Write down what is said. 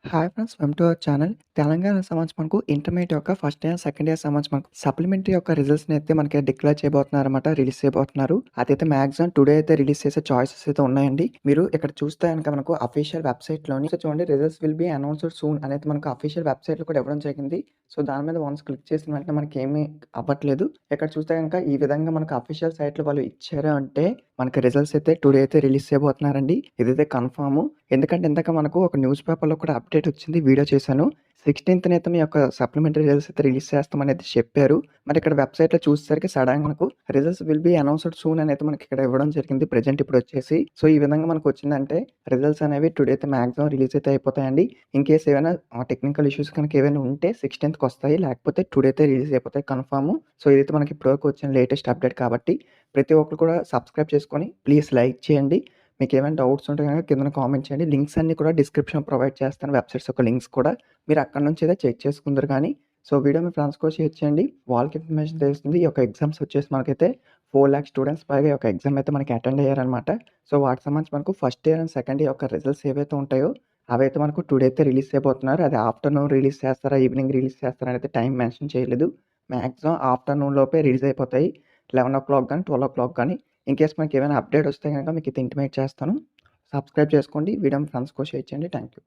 Hi friends, welcome to our channel. Telangana సంబంధించి మనకు intermediate యొక్క ఫస్ట్ ఇయర్, సెకండ్ ఇయర్ సంబంధించి మనకు సప్లిమెంటరీ యొక్క రిజల్ట్స్‌ని అయితే మనకి డిక్లేర్ చేయబోతున్నారన్నమాట. రిలీజ్ చేయబోతున్నారు. అదైతే మాక్సిమం టుడే అయితే రిలీజ్ చేసే చాయిసెస్ అయితే ఉన్నాయండి. మీరు ఇక్కడ చూస్తే గనుక మనకు అఫీషియల్ వెబ్‌సైట్‌లోని చూడండి, results will be announced soon అనేది మనకు అఫీషియల్ వెబ్‌సైట్‌లో కూడా ఇవ్వడం జరిగింది. సో, దాని మీద వన్స్ క్లిక్ చేసిన వెంటనే మనకేమీ అవ్వట్లేదు. ఇక్కడ చూస్తే గనుక ఈ విధంగా మనకు అఫీషియల్ సైట్‌లో వాళ్ళు ఇచ్చారు అంటే మనకి రిజల్ట్స్ అయితే టుడే అయితే రిలీజ్ చేయబోతున్నారండి. ఇదైతే కన్ఫర్మ్. ఎందుకంటే ఇందాక మనకు ఒక న్యూస్ పేపర్‌లో కూడా అప్డేట్ వచ్చింది. వీడియో చేశాను. 16థ్ మీ యొక్క సప్లిమెంటరీ రిజల్ట్స్ అయితే రిలీజ్ చేస్తామనేది చెప్పారు. మరి ఇక్కడ వెబ్‌సైట్‌లో చూసేసరికి సడెన్‌గా మనకు results will be announced soon అని అయితే మనకి ఇక్కడ ఇవ్వడం జరిగింది. ప్రెజెంట్ ఇప్పుడొచ్చేసి. సో, ఈ విధంగా మనకొచ్చిందంటే రిజల్ట్స్ అనేవి టుడే అయితే మాక్సిమం రిలీజ్ అయితే అయిపోతాయండి. ఇన్ కేస్ ఏవైనా టెక్నికల్ ఇష్యూస్ కనుక ఏవైనా ఉంటే 16థ్‌కొస్తాయి. లేకపోతే టుడే అయితే రిలీజ్ అయిపోతాయి కన్ఫర్మ్. సో, ఇదైతే మనకి ఇప్పటివరకు వచ్చిన లేటెస్ట్ అప్డేట్ కాబట్టి ప్రతి ఒక్కరు కూడా సబ్స్క్రైబ్ చేసుకొని ప్లీజ్ లైక్ చేయండి. మీకేమైనా డౌట్స్ ఉంటే గనక కిందన కామెంట్ చేయండి. లింక్స్ అన్నీ కూడా డిస్క్రిప్షన్‌లో ప్రొవైడ్ చేస్తాను. వెబ్‌సైట్స్ యొక్క లింక్స్ కూడా. మీరు అక్కడి నుంచి అయితే చెక్ చేసుకుందురు గానీ. సో, వీడియో మీ ఫ్రెండ్స్‌కి కూడా షేర్ చేయండి. వాళ్ళకి ఇన్ఫర్మేషన్ తెలుస్తుంది. ఈ యొక్క ఎగ్జామ్స్ వచ్చేసి మనకైతే 4,00,000 స్టూడెంట్స్ పైగా ఈ యొక్క ఎగ్జామ్ అయితే మనకి అటెండ్ అయ్యారనమాట. సో, వాటికి సంబంధించి మనకు first year and second year యొక్క రిజల్ట్స్ ఏవైతే ఉంటాయో అవైతే మనకు టుడే అయితే రిలీజ్ చేయబోతున్నారు. అది ఆఫ్టర్‌నూన్ రిలీజ్ చేస్తారా? ఈవినింగ్ రిలీజ్ చేస్తారా? అనేది టైం మెన్షన్ చేయలేదు. మాక్సిమం ఆఫ్టర్‌నూన్ లోపే రిలీజ్ అయిపోతాయి. 11:00 గానీ, 12:00 గానీ. ఇన్‌కేస్ మనకేమైనా అప్డేట్ వస్తే గనక మీకైతే ఇంటిమేట్ చేస్తాను. సబ్స్క్రైబ్ చేసుకోండి. వీడియో మీ ఫ్రెండ్స్‌కి కూడా షేర్ చేయండి. Thank you.